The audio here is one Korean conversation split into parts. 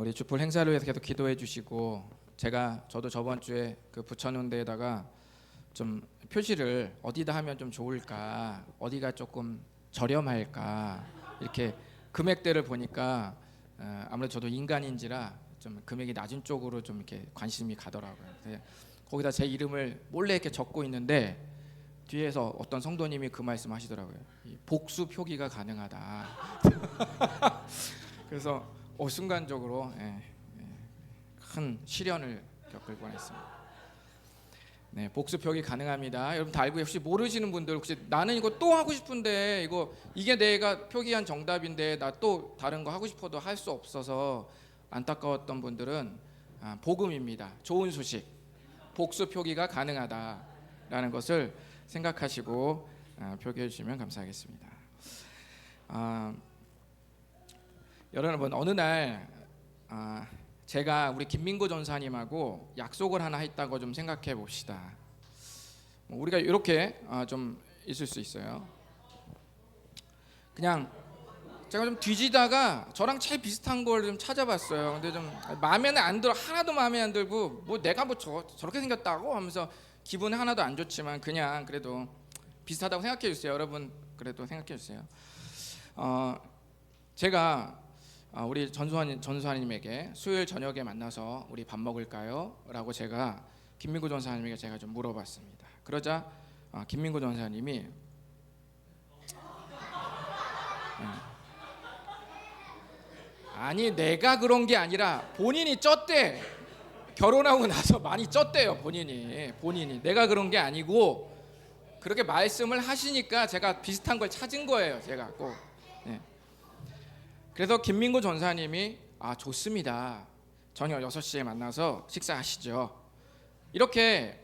우리 주풀 행사를 위해서 계속 기도해 주시고, 저도 저번 주에 그 붙여놓은 데에다가 좀 표시를 어디다 하면 좀 좋을까, 어디가 조금 저렴할까, 이렇게 금액대를 보니까 아무래도 저도 인간인지라 좀 금액이 낮은 쪽으로 좀 이렇게 관심이 가더라고요. 그래서 거기다 제 이름을 몰래 이렇게 적고 있는데 뒤에서 어떤 성도님이 그 말씀하시더라고요. 복수 표기가 가능하다. 그래서 순간적으로 큰 시련을 겪을 뻔했습니다. 네, 복수 표기 가능합니다. 여러분 다 알고, 혹시 모르시는 분들, 혹시 나는 이거 또 하고 싶은데 이게 내가 표기한 정답인데 나 또 다른 거 하고 싶어도 할 수 없어서 안타까웠던 분들은 복음입니다. 좋은 소식, 복수 표기가 가능하다라는 것을 생각하시고 표기해 주시면 감사하겠습니다. 여러분, 어느 날 제가 우리 김민구 전사님하고 약속을 하나 했다고 좀 생각해 봅시다. 우리가 이렇게 좀 있을 수 있어요. 그냥 제가 좀 뒤지다가 저랑 제일 비슷한 걸 좀 찾아봤어요. 근데 좀 마음에는 안 들어, 하나도 마음에 안 들고, 뭐 내가 뭐 저렇게 생겼다고 하면서 기분이 하나도 안 좋지만 그냥 그래도 비슷하다고 생각해 주세요. 여러분 그래도 생각해 주세요. 제가 우리 전수환님에게 수요일 저녁에 만나서 우리 밥 먹을까요? 라고 제가 김민구 전사님에게 제가 좀 물어봤습니다. 그러자 김민구 전사님이 아니, 내가 그런 게 아니라 본인이 쪘대. 결혼하고 나서 많이 쪘대요. 본인이 내가 그런 게 아니고 그렇게 말씀을 하시니까 제가 비슷한 걸 찾은 거예요. 제가 꼭. 그래서 김민구 전사님이 좋습니다. 저녁 6시에 만나서 식사하시죠. 이렇게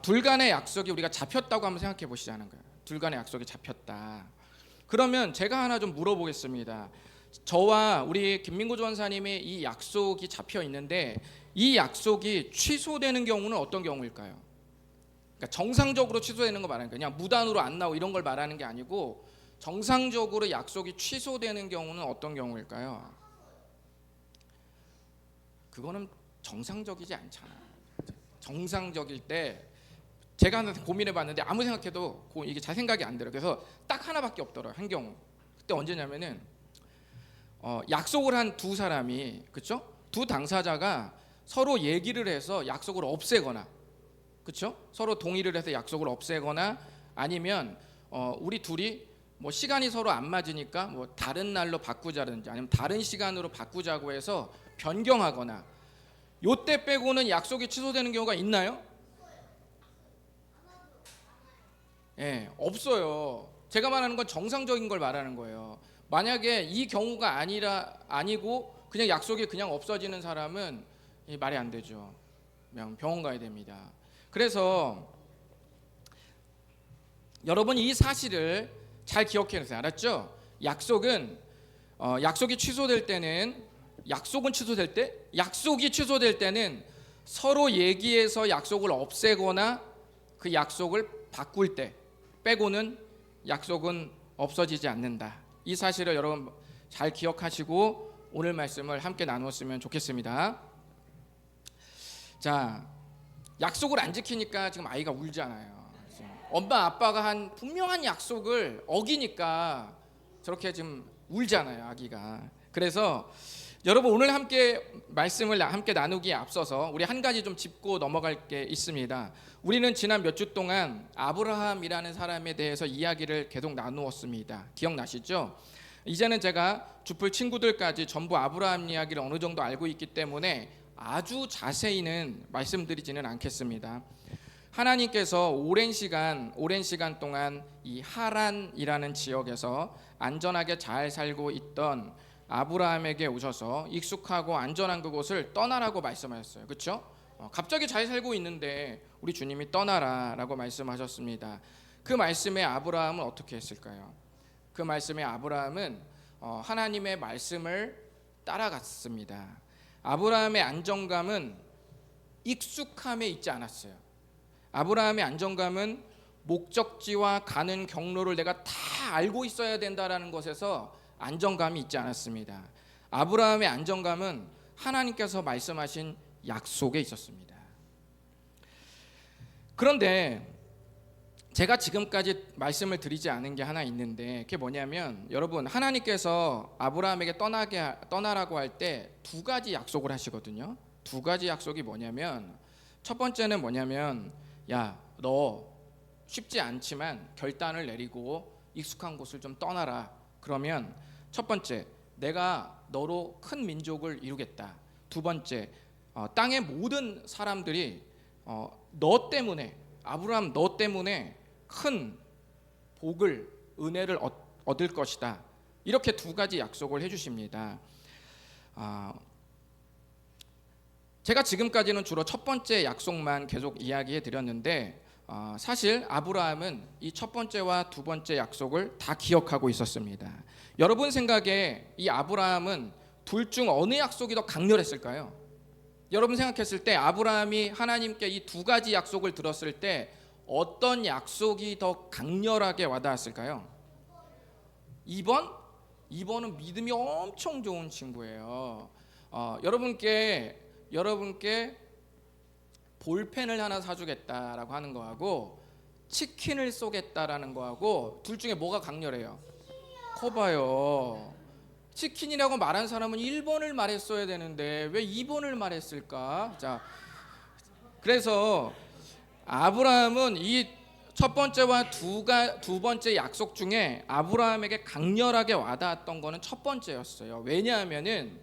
둘 간의 약속이 우리가 잡혔다고 한번 생각해 보시자는 거예요. 둘 간의 약속이 잡혔다. 그러면 제가 하나 좀 물어보겠습니다. 저와 우리 김민구 전사님의 이 약속이 잡혀 있는데 이 약속이 취소되는 경우는 어떤 경우일까요? 그러니까 정상적으로 취소되는 거 말하는 거예요. 그냥 무단으로 안 나오고 이런 걸 말하는 게 아니고 정상적으로 약속이 취소되는 경우는 어떤 경우일까요? 그거는 정상적이지 않잖아요. 정상적일 때 제가 하나 고민해 봤는데 아무 생각해도 이게 잘 생각이 안 들어요. 그래서 딱 하나밖에 없더라고요. 한 경우. 그때 언제냐면은 약속을 한 두 사람이, 그렇죠? 두 당사자가 서로 얘기를 해서 약속을 없애거나, 그렇죠? 서로 동의를 해서 약속을 없애거나, 아니면 우리 둘이 뭐 시간이 서로 안 맞으니까 뭐 다른 날로 바꾸자든지 아니면 다른 시간으로 바꾸자고 해서 변경하거나, 요때 빼고는 약속이 취소되는 경우가 있나요? 없어요. 제가 말하는 건 정상적인 걸 말하는 거예요. 만약에 이 경우가 아니고 그냥 약속이 그냥 없어지는 사람은 말이 안 되죠. 그냥 병원 가야 됩니다. 그래서 여러분 이 사실을 잘 기억해 놓으세요. 알았죠? 약속이 취소될 때는, 약속이 취소될 때는 서로 얘기해서 약속을 없애거나 그 약속을 바꿀 때 빼고는 약속은 없어지지 않는다. 이 사실을 여러분 잘 기억하시고 오늘 말씀을 함께 나누었으면 좋겠습니다. 자, 약속을 안 지키니까 지금 아이가 울잖아요. 엄마 아빠가 한 분명한 약속을 어기니까 저렇게 지금 울잖아요, 아기가. 그래서 여러분 오늘 함께 말씀을 함께 나누기에 앞서서 우리 한 가지 좀 짚고 넘어갈 게 있습니다. 우리는 지난 몇 주 동안 아브라함이라는 사람에 대해서 이야기를 계속 나누었습니다. 기억나시죠? 이제는 제가 주풀 친구들까지 전부 아브라함 이야기를 어느 정도 알고 있기 때문에 아주 자세히는 말씀드리지는 않겠습니다. 하나님께서 오랜 시간 동안 이 하란이라는 지역에서 안전하게 잘 살고 있던 아브라함에게 오셔서 익숙하고 안전한 그곳을 떠나라고 말씀하셨어요. 그렇죠? 갑자기 잘 살고 있는데 우리 주님이 떠나라라고 말씀하셨습니다. 그 말씀에 아브라함은 어떻게 했을까요? 그 말씀에 아브라함은 하나님의 말씀을 따라갔습니다. 아브라함의 안정감은 익숙함에 있지 않았어요. 아브라함의 안정감은 목적지와 가는 경로를 내가 다 알고 있어야 된다라는 것에서 안정감이 있지 않았습니다. 아브라함의 안정감은 하나님께서 말씀하신 약속에 있었습니다. 그런데 제가 지금까지 말씀을 드리지 않은 게 하나 있는데, 그게 뭐냐면, 여러분, 하나님께서 아브라함에게 떠나라고 할 때 두 가지 약속을 하시거든요. 두 가지 약속이 뭐냐면, 첫 번째는 뭐냐면, 야, 너 쉽지 않지만 결단을 내리고 익숙한 곳을 좀 떠나라. 그러면 첫 번째, 내가 너로 큰 민족을 이루겠다. 두 번째, 땅의 모든 사람들이 너 때문에, 아브라함 너 때문에 큰 복을, 은혜를 얻을 것이다. 이렇게 두 가지 약속을 해주십니다. 제가 지금까지는 주로 첫 번째 약속만 계속 이야기해 드렸는데, 사실 아브라함은 이 첫 번째와 두 번째 약속을 다 기억하고 있었습니다. 여러분 생각에 이 아브라함은 둘 중 어느 약속이 더 강렬했을까요? 여러분 생각했을 때 아브라함이 하나님께 이 두 가지 약속을 들었을 때 어떤 약속이 더 강렬하게 와닿았을까요? 2번은 믿음이 엄청 좋은 친구예요. 여러분께 볼펜을 하나 사주겠다라고 하는 거하고 치킨을 쏘겠다라는 거하고 둘 중에 뭐가 강렬해요? 커봐요. 치킨이라고 말한 사람은 1번을 말했어야 되는데 왜 2번을 말했을까? 자, 그래서 아브라함은 이 첫 번째와 두 번째 약속 중에 아브라함에게 강렬하게 와닿았던 거는 첫 번째였어요. 왜냐하면은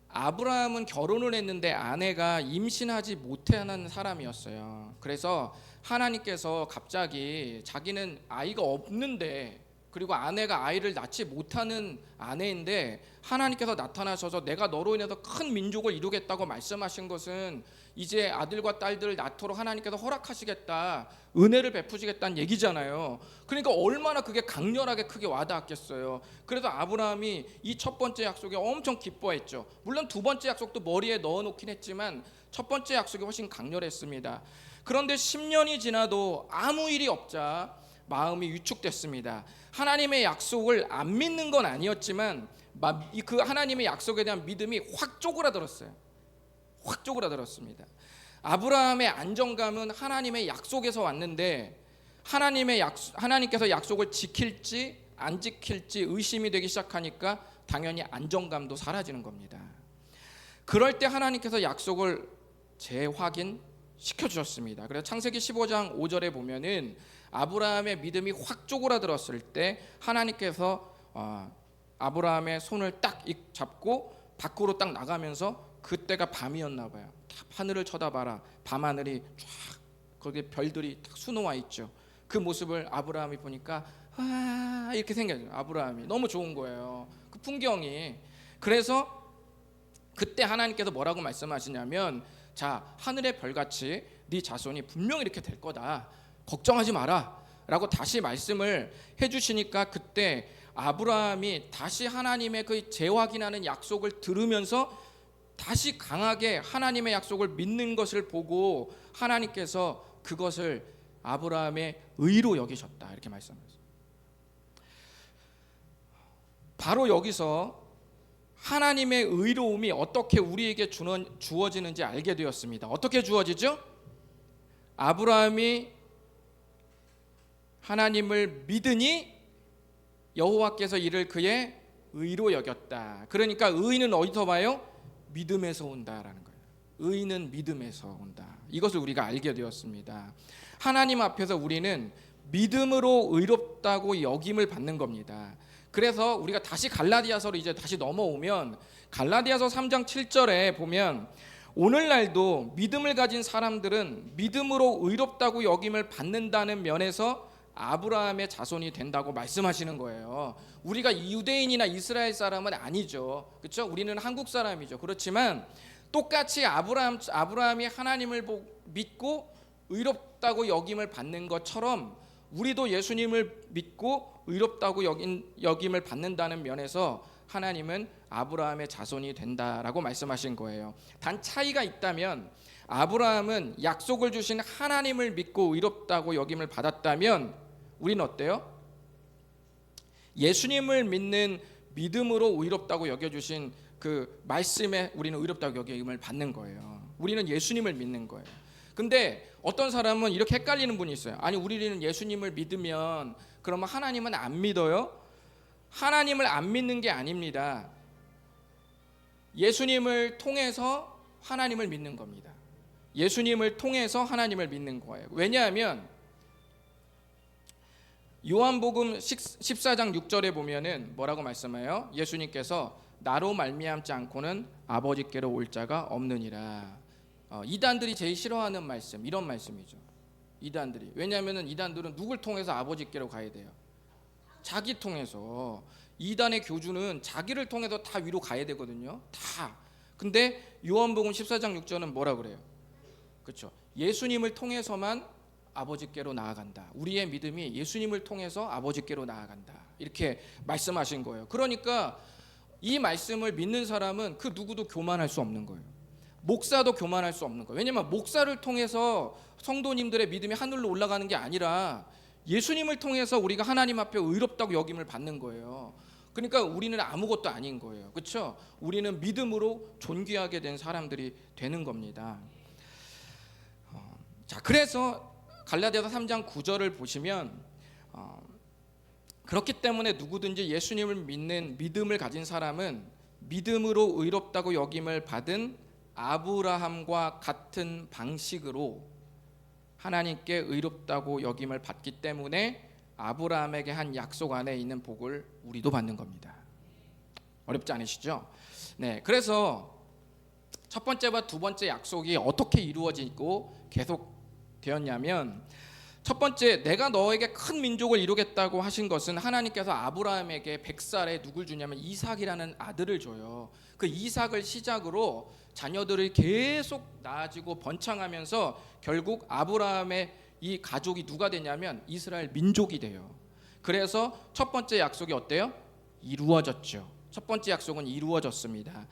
아브라함은 결혼을 했는데 아내가 임신하지 못하는 사람이었어요. 그래서 하나님께서 갑자기 자기는 아이가 없는데, 그리고 아내가 아이를 낳지 못하는 아내인데 하나님께서 나타나셔서 내가 너로 인해서 큰 민족을 이루겠다고 말씀하신 것은 이제 아들과 딸들을 낳도록 하나님께서 허락하시겠다, 은혜를 베푸시겠다는 얘기잖아요. 그러니까 얼마나 그게 강렬하게 크게 와닿았겠어요. 그래서 아브라함이 이 첫 번째 약속에 엄청 기뻐했죠. 물론 두 번째 약속도 머리에 넣어놓긴 했지만 첫 번째 약속이 훨씬 강렬했습니다. 그런데 10년이 지나도 아무 일이 없자 마음이 위축됐습니다. 하나님의 약속을 안 믿는 건 아니었지만 그 하나님의 약속에 대한 믿음이 확 쪼그라들었어요. 확 쪼그라들었습니다. 아브라함의 안정감은 하나님의 약속에서 왔는데 하나님께서 약속을 지킬지 안 지킬지 의심이 되기 시작하니까 당연히 안정감도 사라지는 겁니다. 그럴 때 하나님께서 약속을 재확인시켜 주셨습니다. 그래서 창세기 15장 5절에 보면은 아브라함의 믿음이 확 쪼그라들었을 때 하나님께서 아브라함의 손을 딱 잡고 밖으로 딱 나가면서, 그때가 밤이었나 봐요. 하늘을 쳐다봐라. 밤하늘이 쫙 거기에 별들이 딱 수놓아 있죠. 그 모습을 아브라함이 보니까 이렇게 생겨요. 아브라함이 너무 좋은 거예요. 그 풍경이. 그래서 그때 하나님께서 뭐라고 말씀하시냐면, 자, 하늘의 별같이 네 자손이 분명히 이렇게 될 거다. 걱정하지 마라 라고 다시 말씀을 해주시니까 그때 아브라함이 다시 하나님의 그 재확인하는 약속을 들으면서 다시 강하게 하나님의 약속을 믿는 것을 보고 하나님께서 그것을 아브라함의 의로 여기셨다, 이렇게 말씀하셨어요. 바로 여기서 하나님의 의로움이 어떻게 우리에게 주어지는지 알게 되었습니다. 어떻게 주어지죠? 아브라함이 하나님을 믿으니 여호와께서 이를 그의 의로 여겼다. 그러니까 의는 어디서 와요? 믿음에서 온다라는 거예요. 의는 믿음에서 온다. 이것을 우리가 알게 되었습니다. 하나님 앞에서 우리는 믿음으로 의롭다고 여김을 받는 겁니다. 그래서 우리가 다시 갈라디아서로 이제 다시 넘어오면 갈라디아서 3장 7절에 보면 오늘날도 믿음을 가진 사람들은 믿음으로 의롭다고 여김을 받는다는 면에서 아브라함의 자손이 된다고 말씀하시는 거예요. 우리가 유대인이나 이스라엘 사람은 아니죠. 그렇죠? 우리는 한국 사람이죠. 그렇지만 똑같이 아브라함이 하나님을 믿고 의롭다고 여김을 받는 것처럼 우리도 예수님을 믿고 의롭다고 여김을 받는다는 면에서 하나님은 아브라함의 자손이 된다라고 말씀하신 거예요. 단 차이가 있다면 아브라함은 약속을 주신 하나님을 믿고 의롭다고 여김을 받았다면 우리는 어때요? 예수님을 믿는 믿음으로 의롭다고 여겨주신 그 말씀에 우리는 의롭다고 여김을 받는 거예요. 우리는 예수님을 믿는 거예요. 근데 어떤 사람은 이렇게 헷갈리는 분이 있어요. 아니, 우리는 예수님을 믿으면 그러면 하나님은 안 믿어요? 하나님을 안 믿는 게 아닙니다. 예수님을 통해서 하나님을 믿는 겁니다. 예수님을 통해서 하나님을 믿는 거예요. 왜냐하면 요한복음 14장 6절에 보면은 뭐라고 말씀해요? 예수님께서 나로 말미암지 않고는 아버지께로 올 자가 없느니라. 이단들이 제일 싫어하는 말씀, 이런 말씀이죠. 이단들이. 왜냐하면은 이단들은 누굴 통해서 아버지께로 가야 돼요? 자기 통해서. 이단의 교주는 자기를 통해서 다 위로 가야 되거든요. 다. 근데 요한복음 14장 6절은 뭐라 그래요? 그렇죠. 예수님을 통해서만 아버지께로 나아간다. 우리의 믿음이 예수님을 통해서 아버지께로 나아간다. 이렇게 말씀하신 거예요. 그러니까 이 말씀을 믿는 사람은 그 누구도 교만할 수 없는 거예요. 목사도 교만할 수 없는 거예요. 왜냐하면 목사를 통해서 성도님들의 믿음이 하늘로 올라가는 게 아니라 예수님을 통해서 우리가 하나님 앞에 의롭다고 여김을 받는 거예요. 그러니까 우리는 아무것도 아닌 거예요. 그렇죠? 우리는 믿음으로 존귀하게 된 사람들이 되는 겁니다. 자, 그래서 갈라디아서 3장 9절을 보시면 그렇기 때문에 누구든지 예수님을 믿는 믿음을 가진 사람은 믿음으로 의롭다고 여김을 받은 아브라함과 같은 방식으로 하나님께 의롭다고 여김을 받기 때문에 아브라함에게 한 약속 안에 있는 복을 우리도 받는 겁니다. 어렵지 않으시죠? 네, 그래서 첫 번째와 두 번째 약속이 어떻게 이루어지고 계속 되었냐면, 첫 번째, 내가 너에게 큰 민족을 이루겠다고 하신 것은 하나님께서 아브라함에게 100살에 누굴 주냐면 이삭이라는 아들을 줘요. 그 이삭을 시작으로 자녀들을 계속 낳아지고 번창하면서 결국 아브라함의 이 가족이 누가 되냐면 이스라엘 민족이 돼요. 그래서 첫 번째 약속이 어때요? 이루어졌죠. 첫 번째 약속은 이루어졌습니다.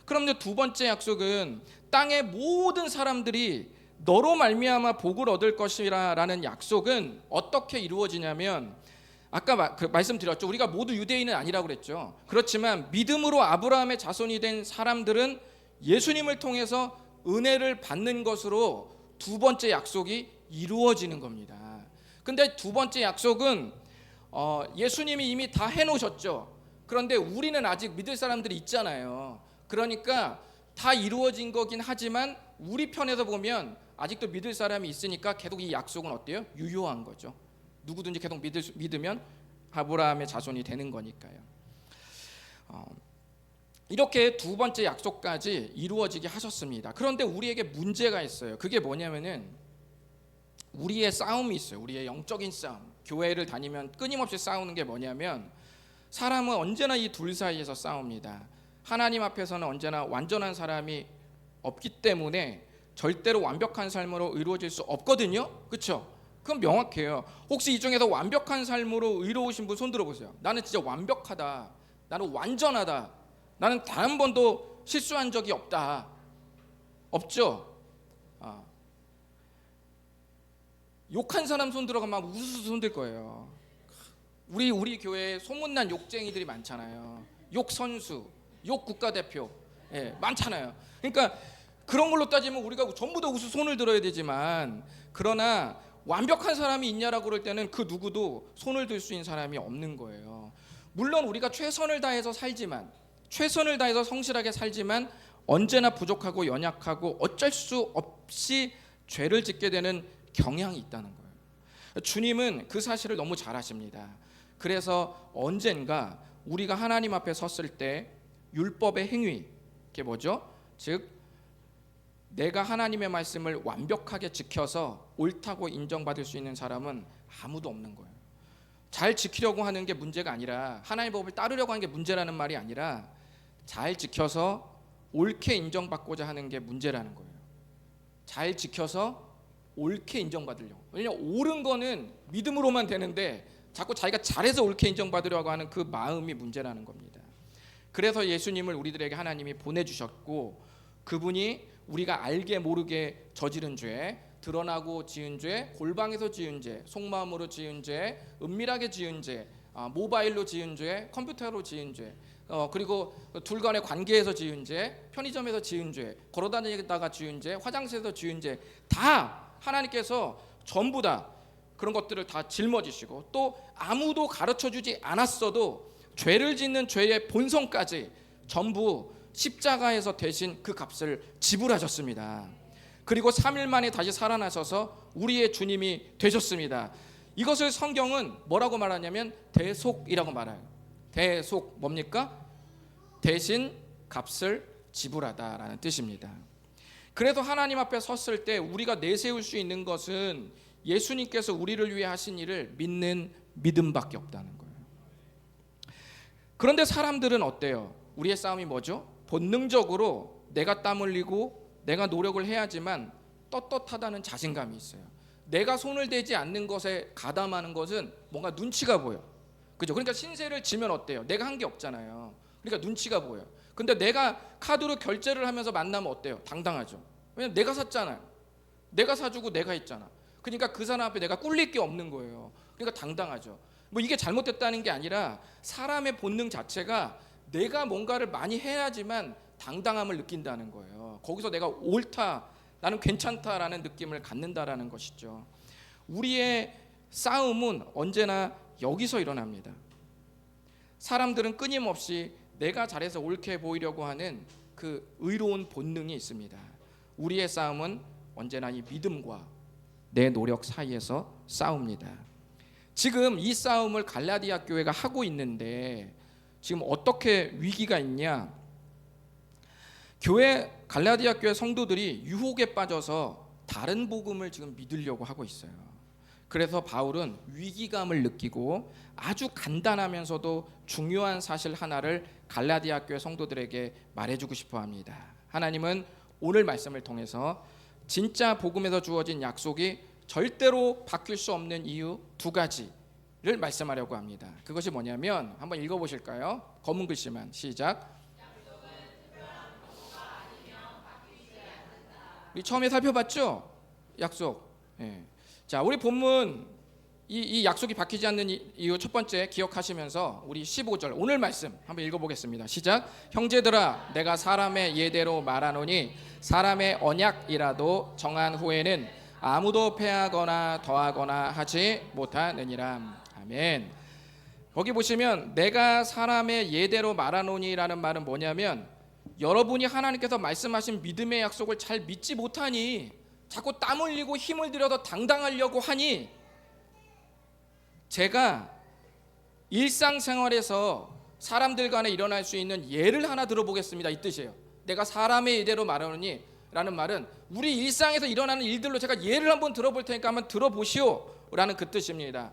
그럼 두 번째 약속은 땅의 모든 사람들이 너로 말미암아 복을 얻을 것이라라는 약속은 어떻게 이루어지냐면, 아까 말씀드렸죠. 우리가 모두 유대인은 아니라고 그랬죠. 그렇지만 믿음으로 아브라함의 자손이 된 사람들은 예수님을 통해서 은혜를 받는 것으로 두 번째 약속이 이루어지는 겁니다. 근데 두 번째 약속은 예수님이 이미 다 해놓으셨죠. 그런데 우리는 아직 믿을 사람들이 있잖아요. 그러니까 다 이루어진 거긴 하지만 우리 편에서 보면 아직도 믿을 사람이 있으니까 계속 이 약속은 어때요? 유효한 거죠. 누구든지 계속 믿으면 아브라함의 자손이 되는 거니까요. 이렇게 두 번째 약속까지 이루어지게 하셨습니다. 그런데 우리에게 문제가 있어요. 그게 뭐냐면은 우리의 싸움이 있어요. 우리의 영적인 싸움. 교회를 다니면 끊임없이 싸우는 게 뭐냐면, 사람은 언제나 이 둘 사이에서 싸웁니다. 하나님 앞에서는 언제나 완전한 사람이 없기 때문에 절대로 완벽한 삶으로 이루어질 수 없거든요. 그렇죠? 그건 명확해요. 혹시 이 중에서 완벽한 삶으로 의로우신 분 손 들어보세요. 나는 진짜 완벽하다. 나는 완전하다. 나는 단 한 번도 실수한 적이 없다. 없죠? 욕한 사람 손 들어가면 막 우수수 손 들 거예요. 우리 교회에 소문난 욕쟁이들이 많잖아요. 욕 선수, 욕 국가대표, 많잖아요. 그러니까 그런 걸로 따지면 우리가 전부 다 우수 손을 들어야 되지만, 그러나 완벽한 사람이 있냐라고 그럴 때는 그 누구도 손을 들 수 있는 사람이 없는 거예요. 물론 우리가 최선을 다해서 살지만, 최선을 다해서 성실하게 살지만 언제나 부족하고 연약하고 어쩔 수 없이 죄를 짓게 되는 경향이 있다는 거예요. 주님은 그 사실을 너무 잘 아십니다. 그래서 언젠가 우리가 하나님 앞에 섰을 때 율법의 행위, 그게 뭐죠? 즉 내가 하나님의 말씀을 완벽하게 지켜서 옳다고 인정받을 수 있는 사람은 아무도 없는 거예요. 잘 지키려고 하는 게 문제가 아니라, 하나님의 법을 따르려고 하는 게 문제라는 말이 아니라, 잘 지켜서 옳게 인정받고자 하는 게 문제라는 거예요. 잘 지켜서 옳게 인정받으려고. 왜냐하면 옳은 거는 믿음으로만 되는데 자꾸 자기가 잘해서 옳게 인정받으려고 하는 그 마음이 문제라는 겁니다. 그래서 예수님을 우리들에게 하나님이 보내주셨고, 그분이 우리가 알게 모르게 저지른 죄, 드러나고 지은 죄, 골방에서 지은 죄, 속마음으로 지은 죄, 은밀하게 지은 죄, 모바일로 지은 죄, 컴퓨터로 지은 죄, 그리고 둘 간의 관계에서 지은 죄, 편의점에서 지은 죄, 걸어다니다가 지은 죄, 화장실에서 지은 죄, 다 하나님께서 전부 다 그런 것들을 다 짊어지시고, 또 아무도 가르쳐주지 않았어도 죄를 짓는 죄의 본성까지 전부 십자가에서 대신 그 값을 지불하셨습니다. 그리고 3일 만에 다시 살아나셔서 우리의 주님이 되셨습니다. 이것을 성경은 뭐라고 말하냐면 대속이라고 말해요. 대속 뭡니까? 대신 값을 지불하다라는 뜻입니다. 그래서 하나님 앞에 섰을 때 우리가 내세울 수 있는 것은 예수님께서 우리를 위해 하신 일을 믿는 믿음밖에 없다는 거예요. 그런데 사람들은 어때요? 우리의 싸움이 뭐죠? 본능적으로 내가 땀 흘리고 내가 노력을 해야지만 떳떳하다는 자신감이 있어요. 내가 손을 대지 않는 것에 가담하는 것은 뭔가 눈치가 보여. 그죠? 그러니까 신세를 지면 어때요? 내가 한 게 없잖아요. 그러니까 눈치가 보여. 근데 내가 카드로 결제를 하면서 만나면 어때요? 당당하죠. 왜냐면 내가 샀잖아요. 내가 사주고 내가 했잖아. 그러니까 그 사람 앞에 내가 꿀릴 게 없는 거예요. 그러니까 당당하죠. 뭐 이게 잘못됐다는 게 아니라 사람의 본능 자체가 내가 뭔가를 많이 해야지만 당당함을 느낀다는 거예요. 거기서 내가 옳다, 나는 괜찮다라는 느낌을 갖는다라는 것이죠. 우리의 싸움은 언제나 여기서 일어납니다. 사람들은 끊임없이 내가 잘해서 옳게 보이려고 하는 그 의로운 본능이 있습니다. 우리의 싸움은 언제나 이 믿음과 내 노력 사이에서 싸웁니다. 지금 이 싸움을 갈라디아 교회가 하고 있는데 지금 어떻게 위기가 있냐? 갈라디아 교회 성도들이 유혹에 빠져서 다른 복음을 지금 믿으려고 하고 있어요. 그래서 바울은 위기감을 느끼고 아주 간단하면서도 중요한 사실 하나를 갈라디아 교회 성도들에게 말해주고 싶어 합니다. 하나님은 오늘 말씀을 통해서 진짜 복음에서 주어진 약속이 절대로 바뀔 수 없는 이유 두 가지를 말씀하려고 합니다. 그것이 뭐냐면 한번 읽어보실까요? 검은 글씨만 시작. 우리 처음에 살펴봤죠? 약속. 예. 자, 우리 본문 이 약속이 바뀌지 않는 이유 첫 번째 기억하시면서 우리 15절 오늘 말씀 한번 읽어보겠습니다. 시작. 형제들아, 내가 사람의 예대로 말하노니 사람의 언약이라도 정한 후에는 아무도 패하거나 더하거나 하지 못하느니라. 아멘. 거기 보시면 내가 사람의 예대로 말하노니라는 말은 뭐냐면, 여러분이 하나님께서 말씀하신 믿음의 약속을 잘 믿지 못하니, 자꾸 땀 흘리고 힘을 들여서 당당하려고 하니, 제가 일상생활에서 사람들 간에 일어날 수 있는 예를 하나 들어보겠습니다, 이 뜻이에요. 내가 사람의 예대로 말하노니 라는 말은 우리 일상에서 일어나는 일들로 제가 예를 한번 들어볼 테니까 한번 들어보시오 라는 그 뜻입니다.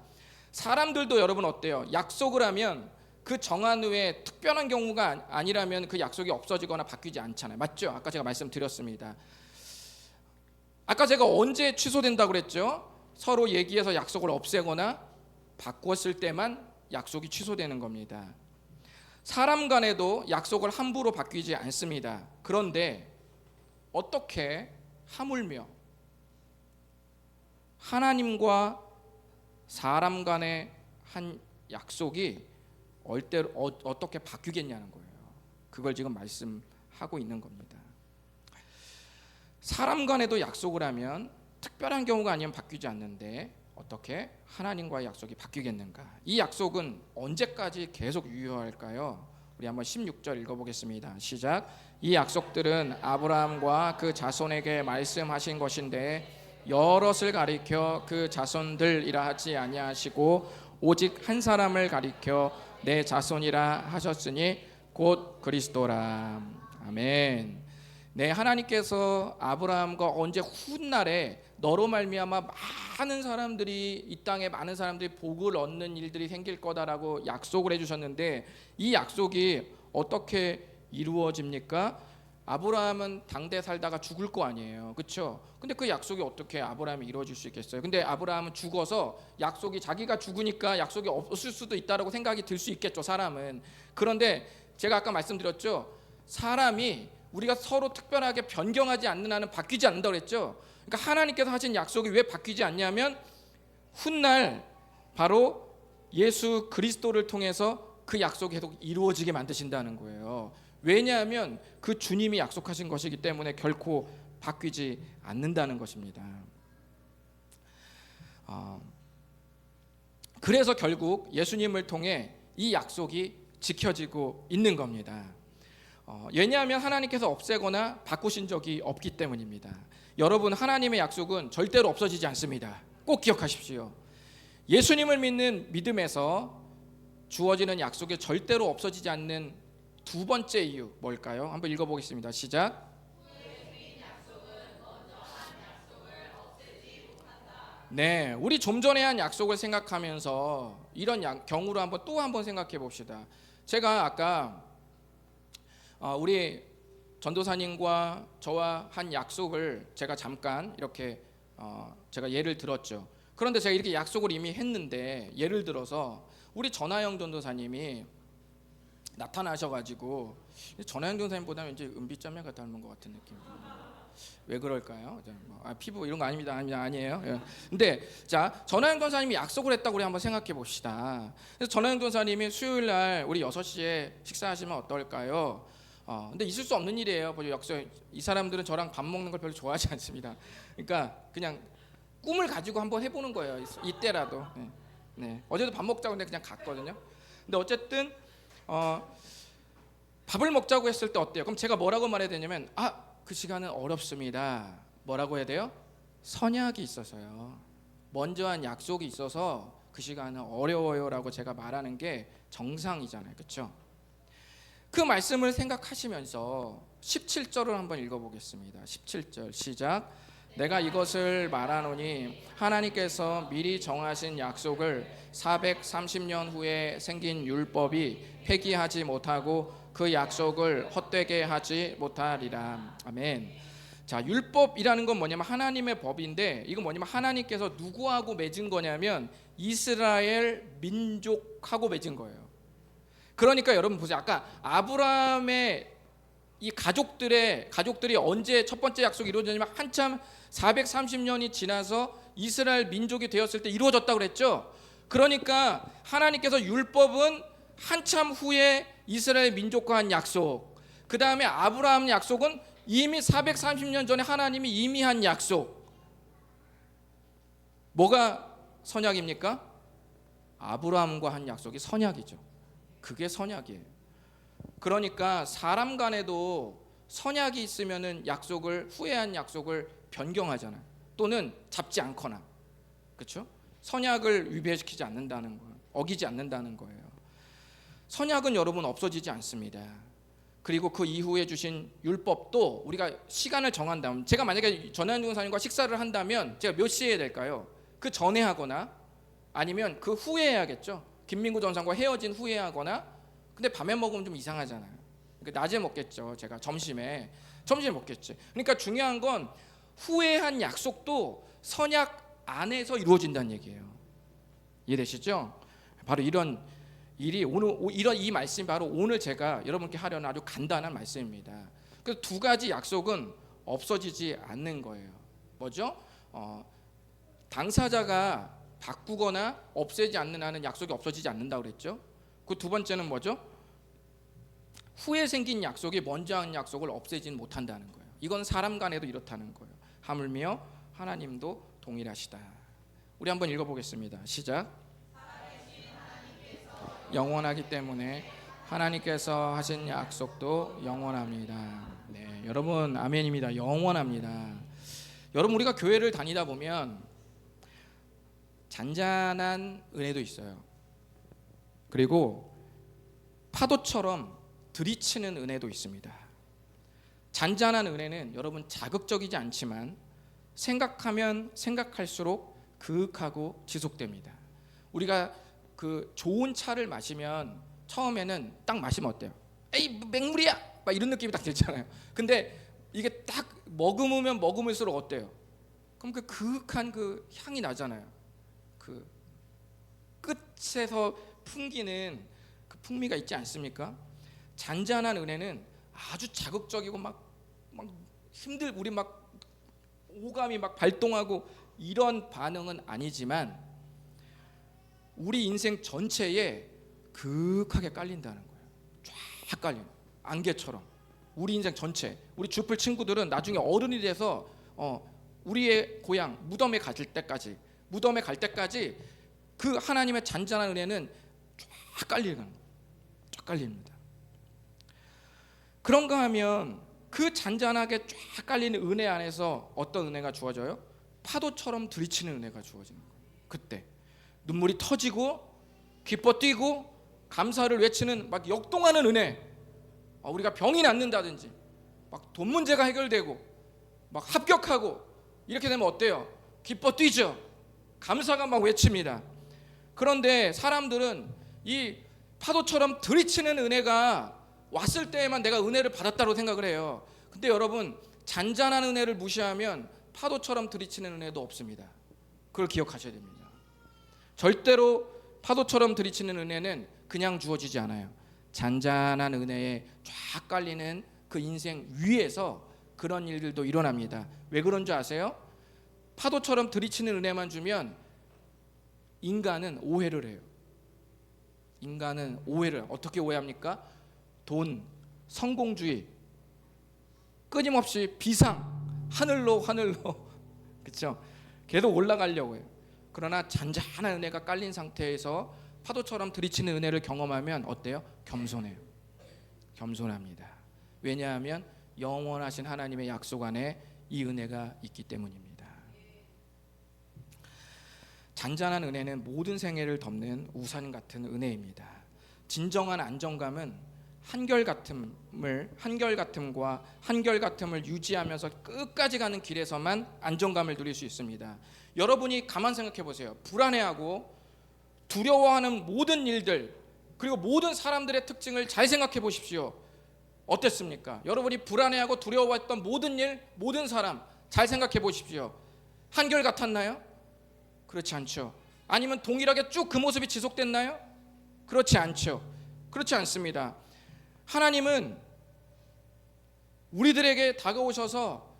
사람들도 여러분 어때요? 약속을 하면 그 정한 후에 특별한 경우가 아니라면 그 약속이 없어지거나 바뀌지 않잖아요. 맞죠? 아까 제가 말씀드렸습니다. 아까 제가 언제 취소된다고 그랬죠? 서로 얘기해서 약속을 없애거나 바꿨을 때만 약속이 취소되는 겁니다. 사람 간에도 약속을 함부로 바뀌지 않습니다. 그런데 어떻게 하물며 하나님과 사람 간의 한 약속이 어떻게 바뀌겠냐는 거예요. 그걸 지금 말씀하고 있는 겁니다. 사람 간에도 약속을 하면 특별한 경우가 아니면 바뀌지 않는데 어떻게 하나님과의 약속이 바뀌겠는가? 이 약속은 언제까지 계속 유효할까요? 우리 한번 16절 읽어보겠습니다. 시작. 이 약속들은 아브라함과 그 자손에게 말씀하신 것인데 여럿을 가리켜 그 자손들이라 하지 아니하시고 오직 한 사람을 가리켜 내 자손이라 하셨으니 곧 그리스도라. 아멘. 네, 하나님께서 아브라함과 언제 훗날에 너로 말미암아 많은 사람들이, 이 땅에 많은 사람들이 복을 얻는 일들이 생길 거다라고 약속을 해주셨는데, 이 약속이 어떻게 이루어집니까? 아브라함은 당대 살다가 죽을 거 아니에요, 그렇죠? 근데 그 약속이 어떻게 아브라함이 이루어질 수 있겠어요? 근데 아브라함은 죽어서 약속이, 자기가 죽으니까 약속이 없을 수도 있다라고 생각이 들 수 있겠죠, 사람은. 그런데 제가 아까 말씀드렸죠, 사람이 우리가 서로 특별하게 변경하지 않는 한은 바뀌지 않는다고 그랬죠. 그러니까 하나님께서 하신 약속이 왜 바뀌지 않냐면 훗날 바로 예수 그리스도를 통해서 그 약속이 계속 이루어지게 만드신다는 거예요. 왜냐하면 그 주님이 약속하신 것이기 때문에 결코 바뀌지 않는다는 것입니다. 그래서 결국 예수님을 통해 이 약속이 지켜지고 있는 겁니다. 왜냐하면 하나님께서 없애거나 바꾸신 적이 없기 때문입니다. 여러분, 하나님의 약속은 절대로 없어지지 않습니다. 꼭 기억하십시오. 예수님을 믿는 믿음에서 주어지는 약속이 절대로 없어지지 않는 두 번째 이유 뭘까요? 한번 읽어보겠습니다. 시작. 네, 우리 좀 전에 한 약속을 생각하면서 이런 경우로 또 한번 생각해 봅시다. 제가 아까 우리 전도사님과 저와 한 약속을 제가 잠깐 이렇게 제가 예를 들었죠. 그런데 제가 이렇게 약속을 이미 했는데, 예를 들어서 우리 전하영 전도사님이 나타나셔가지고, 전하영 전도사님보다는 왠지 은비자매가 닮은 것 같은 느낌. 왜 그럴까요? 피부 이런 거 아닙니다. 아니에요. 예. 근데 자, 전하영 전사님이 약속을 했다고 우리 한번 생각해 봅시다. 그래서 전하영 전사님이 수요일 날 우리 6시에 식사하시면 어떨까요? 근데 있을 수 없는 일이에요. 이 사람들은 저랑 밥 먹는 걸 별로 좋아하지 않습니다. 그러니까 그냥 꿈을 가지고 한번 해보는 거예요. 이때라도. 네. 어제도 밥 먹자고 근데 그냥 갔거든요. 근데 어쨌든 밥을 먹자고 했을 때 어때요? 그럼 제가 뭐라고 말해야 되냐면, 그 시간은 어렵습니다. 뭐라고 해야 돼요? 선약이 있어서요. 먼저 한 약속이 있어서 그 시간은 어려워요라고 제가 말하는 게 정상이잖아요. 그렇죠? 그 말씀을 생각하시면서 17절을 한번 읽어보겠습니다. 17절 시작. 내가 이것을 말하노니 하나님께서 미리 정하신 약속을 430년 후에 생긴 율법이 폐기하지 못하고 그 약속을 헛되게 하지 못하리라. 아멘. 자, 율법이라는 건 뭐냐면 하나님의 법인데, 이건 뭐냐면 하나님께서 누구하고 맺은 거냐면 이스라엘 민족하고 맺은 거예요. 그러니까 여러분 보세요. 아까 아브라함의 이 가족들이 언제 첫 번째 약속이 이루어졌냐면 한참 430년이 지나서 이스라엘 민족이 되었을 때 이루어졌다고 그랬죠. 그러니까 하나님께서 율법은 한참 후에 이스라엘 민족과 한 약속, 그 다음에 아브라함 약속은 이미 430년 전에 하나님이 이미 한 약속. 뭐가 선약입니까? 아브라함과 한 약속이 선약이죠. 그게 선약이에요. 그러니까 사람 간에도 선약이 있으면은 약속을, 후회한 약속을 변경하잖아요. 또는 잡지 않거나, 그렇죠? 선약을 위배시키지 않는다는 거예요. 어기지 않는다는 거예요. 선약은 여러분 없어지지 않습니다. 그리고 그 이후에 주신 율법도 우리가 시간을 정한다면, 제가 만약에 전하영 전사님과 식사를 한다면 제가 몇 시에 해야 될까요? 그 전에 하거나 아니면 그 후에 해야겠죠. 김민구 전사님과 헤어진 후에 하거나. 근데 밤에 먹으면 좀 이상하잖아요. 그러니까 낮에 먹겠죠. 제가 점심에 먹겠지. 그러니까 중요한 건 후에 한 약속도 선약 안에서 이루어진다는 얘기예요. 이해되시죠? 바로 이런 일이 이런 이 말씀이 바로 오늘 제가 여러분께 하려는 아주 간단한 말씀입니다. 그래서 두 가지 약속은 없어지지 않는 거예요. 뭐죠? 당사자가 바꾸거나 없애지 않는 한은 약속이 없어지지 않는다고 그랬죠. 그 두 번째는 뭐죠? 후에 생긴 약속이 먼저 한 약속을 없애지는 못한다는 거예요. 이건 사람 간에도 이렇다는 거예요. 하물며 하나님도 동일하시다. 우리 한번 읽어보겠습니다. 시작. 영원하기 때문에 하나님께서 하신 약속도 영원합니다. 네, 여러분 아멘입니다. 영원합니다. 여러분, 우리가 교회를 다니다 보면 잔잔한 은혜도 있어요. 그리고 파도처럼 들이치는 은혜도 있습니다. 잔잔한 은혜는 여러분 자극적이지 않지만 생각하면 생각할수록 그윽하고 지속됩니다. 우리가 그 좋은 차를 마시면 처음에는 딱 마시면 어때요? 에이 맹물이야! 막 이런 느낌이 딱 들잖아요. 근데 이게 딱 머금으면 머금을수록 어때요? 그럼 그 그윽한 그 향이 나잖아요. 그 끝에서 풍기는 그 풍미가 있지 않습니까? 잔잔한 은혜는 아주 자극적이고 막 우리 막 오감이 막 발동하고 이런 반응은 아니지만 우리 인생 전체에 극하게 깔린다는 거예요. 쫙 깔리는 안개처럼. 우리 인생 전체, 우리 주플 친구들은 나중에 어른이 돼서 우리의 고향 무덤에 갈 때까지 그 하나님의 잔잔한 은혜는 쫙 깔리는 거예요. 쫙 깔립니다. 그런가 하면 그 잔잔하게 쫙 깔리는 은혜 안에서 어떤 은혜가 주어져요? 파도처럼 들이치는 은혜가 주어지는 거예요. 그때 눈물이 터지고 기뻐 뛰고 감사를 외치는 막 역동하는 은혜. 우리가 병이 낫는다든지 막 돈 문제가 해결되고 막 합격하고 이렇게 되면 어때요? 기뻐 뛰죠. 감사가 막 외칩니다. 그런데 사람들은 이 파도처럼 들이치는 은혜가 왔을 때에만 내가 은혜를 받았다고 생각을 해요. 근데 여러분, 잔잔한 은혜를 무시하면 파도처럼 들이치는 은혜도 없습니다. 그걸 기억하셔야 됩니다. 절대로 파도처럼 들이치는 은혜는 그냥 주어지지 않아요. 잔잔한 은혜에 쫙 깔리는 그 인생 위에서 그런 일들도 일어납니다. 왜 그런 줄 아세요? 파도처럼 들이치는 은혜만 주면 인간은 오해를 해요. 인간은 오해를 어떻게 오해합니까? 돈, 성공주의, 끊임없이 비상, 하늘로 그렇죠? 계속 올라가려고 해요. 그러나 잔잔한 은혜가 깔린 상태에서 파도처럼 들이치는 은혜를 경험하면 어때요? 겸손해요. 겸손합니다. 왜냐하면 영원하신 하나님의 약속 안에 이 은혜가 있기 때문입니다. 잔잔한 은혜는 모든 생애를 덮는 우산 같은 은혜입니다. 진정한 안정감은 한결같음과 한결같음을 유지하면서 끝까지 가는 길에서만 안정감을 누릴 수 있습니다. 여러분이 가만 생각해 보세요. 불안해하고 두려워하는 모든 일들, 그리고 모든 사람들의 특징을 잘 생각해 보십시오. 어땠습니까? 여러분이 불안해하고 두려워했던 모든 일, 모든 사람 잘 생각해 보십시오. 한결같았나요? 그렇지 않죠. 아니면 동일하게 쭉 그 모습이 지속됐나요? 그렇지 않죠. 그렇지 않습니다. 하나님은 우리들에게 다가오셔서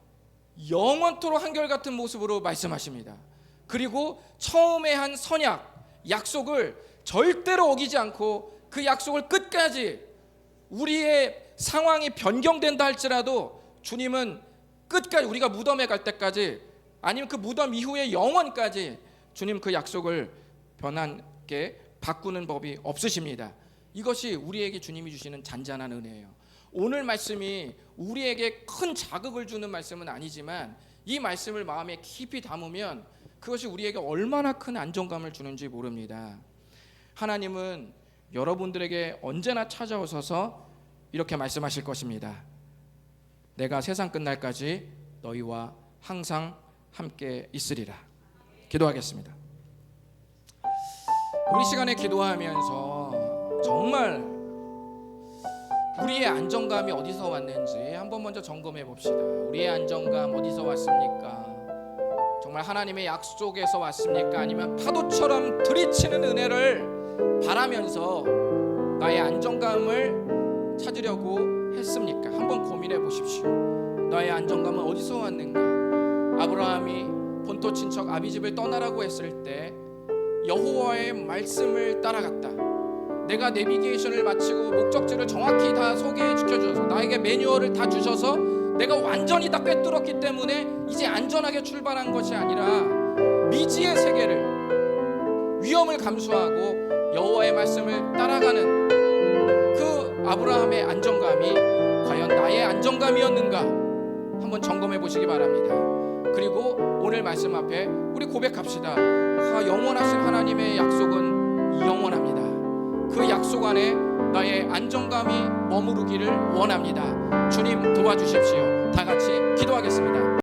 영원토록 한결같은 모습으로 말씀하십니다. 그리고 처음에 한 선약, 약속을 절대로 어기지 않고 그 약속을 끝까지, 우리의 상황이 변경된다 할지라도 주님은 끝까지, 우리가 무덤에 갈 때까지, 아니면 그 무덤 이후의 영원까지 주님 그 약속을 변하게 바꾸는 법이 없으십니다. 이것이 우리에게 주님이 주시는 잔잔한 은혜예요. 오늘 말씀이 우리에게 큰 자극을 주는 말씀은 아니지만 이 말씀을 마음에 깊이 담으면 그것이 우리에게 얼마나 큰 안정감을 주는지 모릅니다. 하나님은 여러분들에게 언제나 찾아오셔서 이렇게 말씀하실 것입니다. 내가 세상 끝날까지 너희와 항상 함께 있으리라. 기도하겠습니다. 우리 시간에 기도하면서 정말 우리의 안정감이 어디서 왔는지 한번 먼저 점검해 봅시다. 우리의 안정감 어디서 왔습니까? 정말 하나님의 약속에서 왔습니까? 아니면 파도처럼 들이치는 은혜를 바라면서 나의 안정감을 찾으려고 했습니까? 한번 고민해 보십시오. 나의 안정감은 어디서 왔는가? 아브라함이 본토 친척 아비집을 떠나라고 했을 때 여호와의 말씀을 따라갔다. 내가 내비게이션을 마치고 목적지를 정확히 다 소개해 주셔서 나에게 매뉴얼을 다 주셔서 내가 완전히 다 꿰뚫었기 때문에 이제 안전하게 출발한 것이 아니라 미지의 세계를, 위험을 감수하고 여호와의 말씀을 따라가는 그 아브라함의 안정감이 과연 나의 안정감이었는가 한번 점검해 보시기 바랍니다. 그리고 오늘 말씀 앞에 우리 고백합시다. 영원하신 하나님의 약속은 영원합니다. 그 약속 안에 나의 안정감이 머무르기를 원합니다. 주님 도와주십시오. 다 같이 기도하겠습니다.